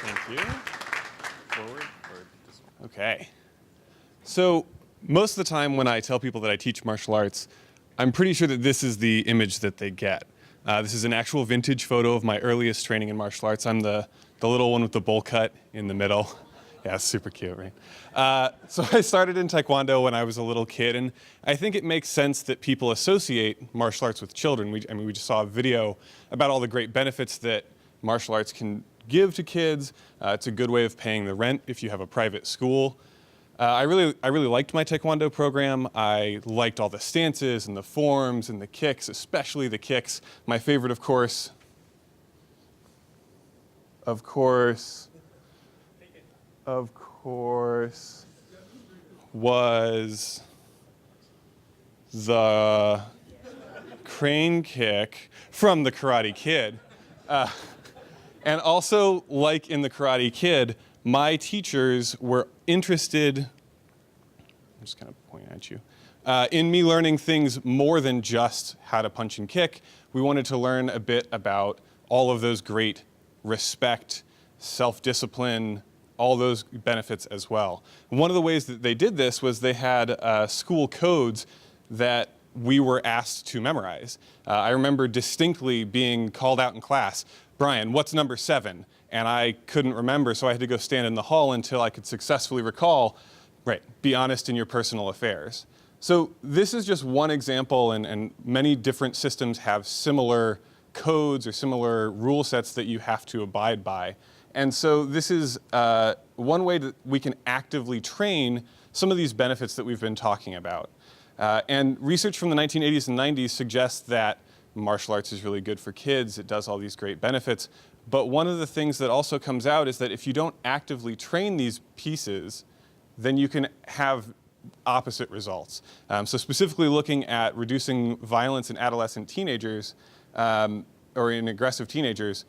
Thank you. Forward or this one? Okay. So most of the time when I tell people that I teach martial arts, I'm pretty sure that this is the image that they get. This is an actual vintage photo of my earliest training in martial arts. I'm the little one with the bowl cut in the middle. Yeah, it's super cute, right? So I started in Taekwondo when I was a little kid, and I think it makes sense that people associate martial arts with children. We just saw a video about all the great benefits that martial arts can give to kids. It's a good way of paying the rent if you have a private school. I really liked my Taekwondo program. I liked all the stances and the forms and the kicks, especially the kicks. My favorite, of course, was the crane kick from the Karate Kid. And also, like in the Karate Kid, my teachers were interested, I'm just kind of pointing at you, in me learning things more than just how to punch and kick. We wanted to learn a bit about all of those great respect, self-discipline, all those benefits as well. One of the ways that they did this was they had school codes that we were asked to memorize. I remember distinctly being called out in class, "Brian, what's number 7?" And I couldn't remember, so I had to go stand in the hall until I could successfully recall, right, be honest in your personal affairs. So this is just one example, and many different systems have similar codes or similar rule sets that you have to abide by. And so this is one way that we can actively train some of these benefits that we've been talking about. And research from the 1980s and 90s suggests that martial arts is really good for kids. It does all these great benefits. But one of the things that also comes out is that if you don't actively train these pieces, then you can have opposite results. So specifically looking at reducing violence in adolescent teenagers or in aggressive teenagers,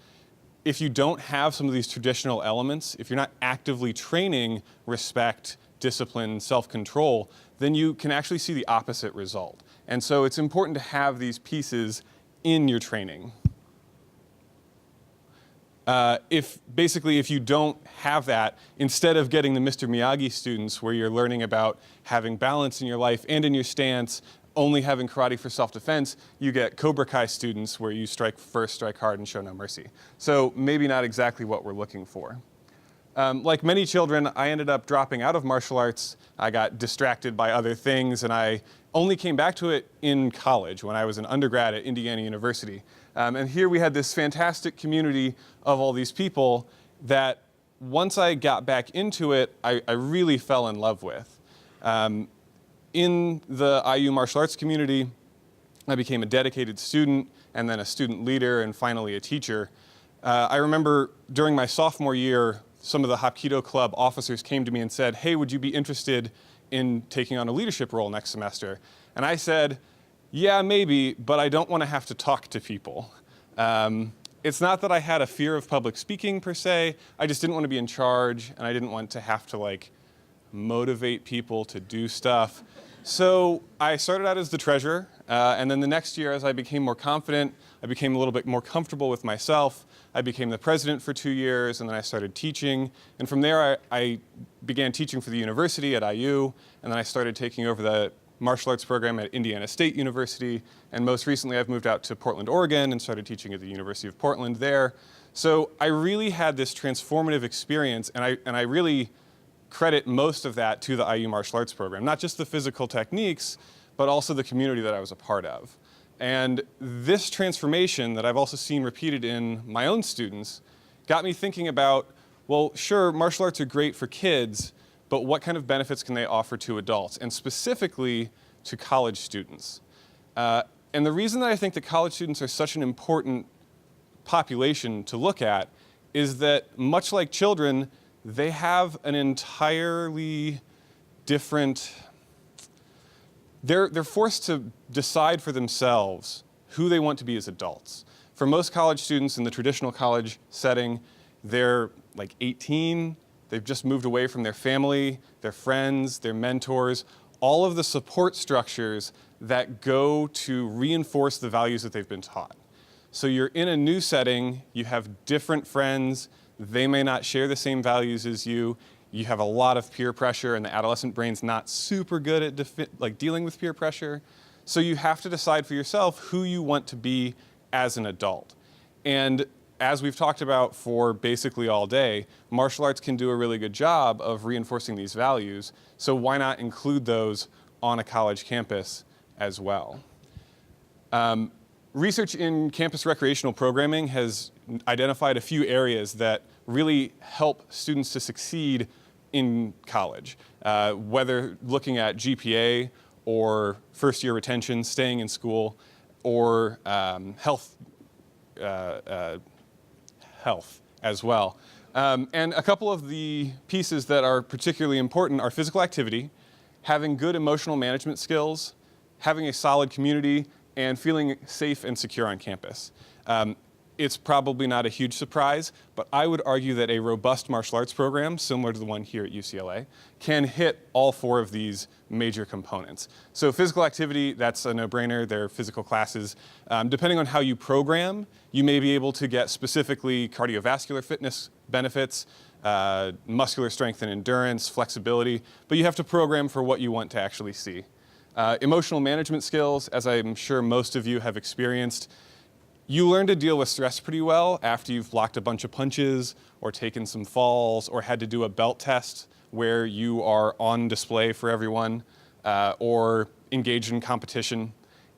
if you don't have some of these traditional elements, if you're not actively training respect, discipline, self-control, then you can actually see the opposite result. And so it's important to have these pieces in your training. If you don't have that, instead of getting the Mr. Miyagi students where you're learning about having balance in your life and in your stance, only having karate for self-defense, you get Cobra Kai students where you strike first, strike hard, and show no mercy. So maybe not exactly what we're looking for. Like many children, I ended up dropping out of martial arts. I got distracted by other things, and I only came back to it in college when I was an undergrad at Indiana University. And here we had this fantastic community of all these people that once I got back into it, I really fell in love with. In the IU martial arts community, I became a dedicated student and then a student leader and finally a teacher. I remember during my sophomore year, some of the Hapkido club officers came to me and said, "Hey, would you be interested in taking on a leadership role next semester?" And I said, "Yeah, maybe, but I don't want to have to talk to people." It's not that I had a fear of public speaking per se, I just didn't want to be in charge and I didn't want to have to motivate people to do stuff. So I started out as the treasurer, and then the next year as I became more confident, I became a little bit more comfortable with myself. I became the president for 2 years, and then I started teaching. And from there, I began teaching for the university at IU, and then I started taking over the martial arts program at Indiana State University. And most recently, I've moved out to Portland, Oregon, and started teaching at the University of Portland there. So I really had this transformative experience, and I really credit most of that to the IU martial arts program. Not just the physical techniques, but also the community that I was a part of. And this transformation that I've also seen repeated in my own students got me thinking about, well, sure, martial arts are great for kids, but what kind of benefits can they offer to adults, and specifically to college students? And the reason that I think that college students are such an important population to look at is that, much like children, they have an entirely different, they're forced to decide for themselves who they want to be as adults. For most college students in the traditional college setting, they're like 18, they've just moved away from their family, their friends, their mentors, all of the support structures that go to reinforce the values that they've been taught. So you're in a new setting, you have different friends, they may not share the same values as you have a lot of peer pressure, and the adolescent brain's not super good at dealing with peer pressure. So you have to decide for yourself who you want to be as an adult. And as we've talked about for basically all day, martial arts can do a really good job of reinforcing these values, so why not include those on a college campus as well? Research in campus recreational programming has identified a few areas that really help students to succeed in college, whether looking at GPA or first-year retention, staying in school, or health as well. And a couple of the pieces that are particularly important are physical activity, having good emotional management skills, having a solid community, and feeling safe and secure on campus. It's probably not a huge surprise, but I would argue that a robust martial arts program, similar to the one here at UCLA, can hit all four of these major components. So physical activity, that's a no-brainer. They're physical classes. Depending on how you program, you may be able to get specifically cardiovascular fitness benefits, muscular strength and endurance, flexibility, but you have to program for what you want to actually see. Emotional management skills, as I'm sure most of you have experienced, you learn to deal with stress pretty well after you've blocked a bunch of punches or taken some falls or had to do a belt test where you are on display for everyone or engaged in competition.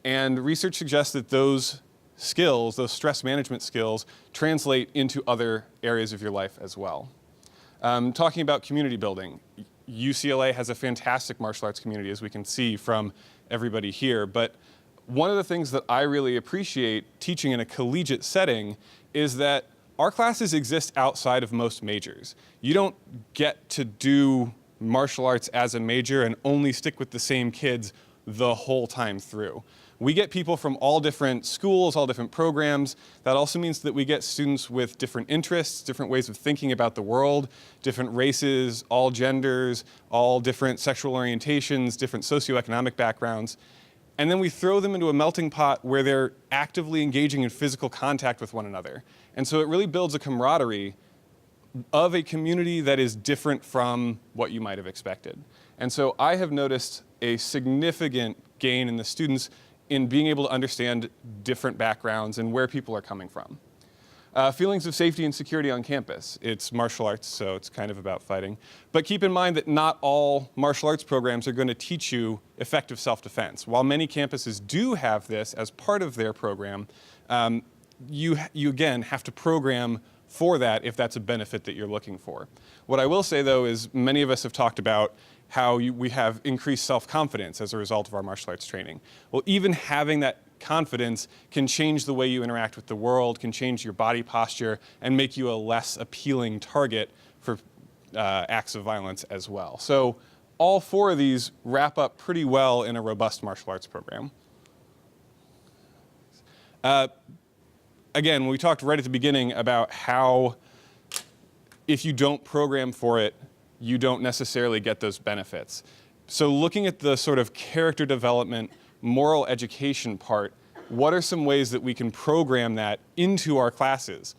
And research suggests that those skills, those stress management skills, translate into other areas of your life as well. Talking about community building, UCLA has a fantastic martial arts community, as we can see from everybody here, but one of the things that I really appreciate teaching in a collegiate setting is that our classes exist outside of most majors. You don't get to do martial arts as a major and only stick with the same kids the whole time through. We get people from all different schools, all different programs. That also means that we get students with different interests, different ways of thinking about the world, different races, all genders, all different sexual orientations, different socioeconomic backgrounds. And then we throw them into a melting pot where they're actively engaging in physical contact with one another. And so it really builds a camaraderie of a community that is different from what you might have expected. And so I have noticed a significant gain in the students in being able to understand different backgrounds and where people are coming from. Feelings of safety and security on campus. It's martial arts, so it's kind of about fighting. But keep in mind that not all martial arts programs are going to teach you effective self-defense. While many campuses do have this as part of their program, you again have to program for that if that's a benefit that you're looking for. What I will say, though, is many of us have talked about how we have increased self-confidence as a result of our martial arts training. Well, even having that confidence can change the way you interact with the world, can change your body posture, and make you a less appealing target for acts of violence as well. So all four of these wrap up pretty well in a robust martial arts program. Again, we talked right at the beginning about how if you don't program for it, you don't necessarily get those benefits. So looking at the sort of character development, moral education part, what are some ways that we can program that into our classes?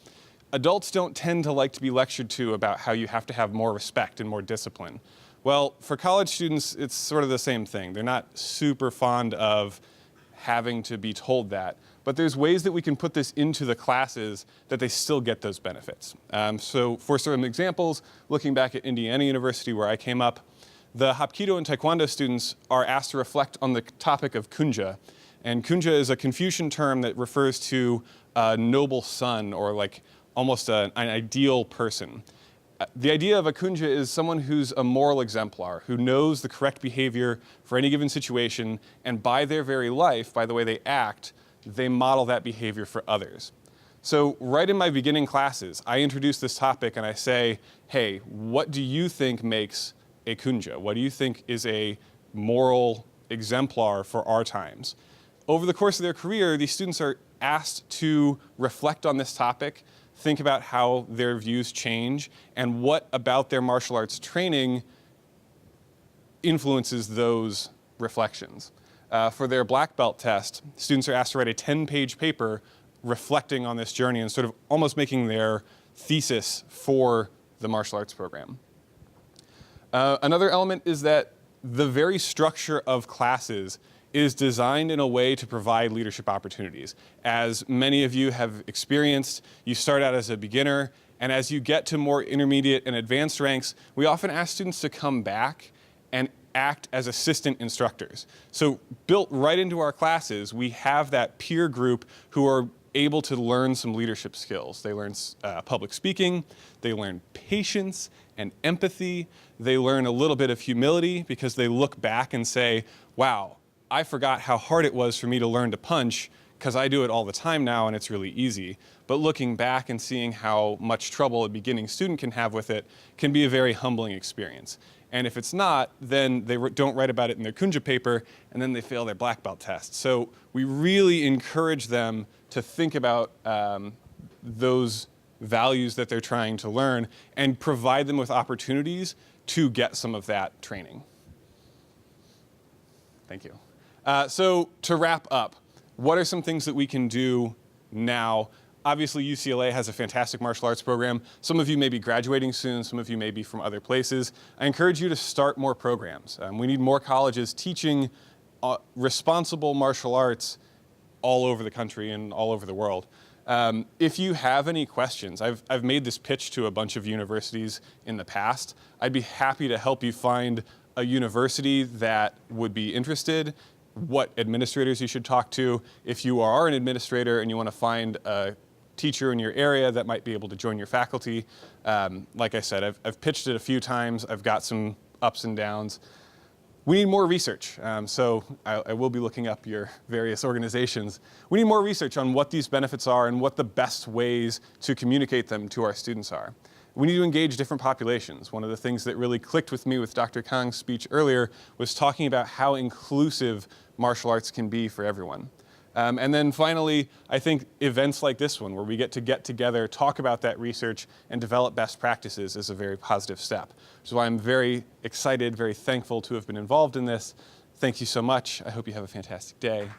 Adults don't tend to like to be lectured to about how you have to have more respect and more discipline. Well, for college students, it's sort of the same thing. They're not super fond of having to be told that. But there's ways that we can put this into the classes that they still get those benefits. So for some examples, looking back at Indiana University where I came up, the Hapkido and Taekwondo students are asked to reflect on the topic of kunja. And kunja is a Confucian term that refers to a noble son or like almost an ideal person. The idea of a kunja is someone who's a moral exemplar, who knows the correct behavior for any given situation, and by their very life, by the way they act, they model that behavior for others. So right in my beginning classes, I introduce this topic and I say, hey, what do you think makes a kunja? What do you think is a moral exemplar for our times? Over the course of their career, these students are asked to reflect on this topic, think about how their views change, and what about their martial arts training influences those reflections. For their black belt test, students are asked to write a 10-page paper reflecting on this journey and sort of almost making their thesis for the martial arts program. Another element is that the very structure of classes is designed in a way to provide leadership opportunities. As many of you have experienced, you start out as a beginner, and as you get to more intermediate and advanced ranks, we often ask students to come back and act as assistant instructors. So built right into our classes, we have that peer group who are able to learn some leadership skills. They learn public speaking, they learn patience and empathy, they learn a little bit of humility because they look back and say, wow, I forgot how hard it was for me to learn to punch because I do it all the time now and it's really easy. But looking back and seeing how much trouble a beginning student can have with it can be a very humbling experience. And if it's not, then they don't write about it in their kunja paper, and then they fail their black belt test. So we really encourage them to think about those values that they're trying to learn and provide them with opportunities to get some of that training. Thank you. So to wrap up, what are some things that we can do now? Obviously, UCLA has a fantastic martial arts program. Some of you may be graduating soon, some of you may be from other places. I encourage you to start more programs. We need more colleges teaching responsible martial arts all over the country and all over the world. If you have any questions, I've made this pitch to a bunch of universities in the past. I'd be happy to help you find a university that would be interested, what administrators you should talk to. If you are an administrator and you want to find a teacher in your area that might be able to join your faculty, like I said, I've pitched it a few times. I've got some ups and downs. We need more research, so I will be looking up your various organizations. We need more research on what these benefits are and what the best ways to communicate them to our students are. We need to engage different populations. One of the things that really clicked with me with Dr. Kang's speech earlier was talking about how inclusive martial arts can be for everyone. And then finally, I think events like this one, where we get together, talk about that research, and develop best practices is a very positive step. Which is why I'm very excited, very thankful to have been involved in this. Thank you so much. I hope you have a fantastic day.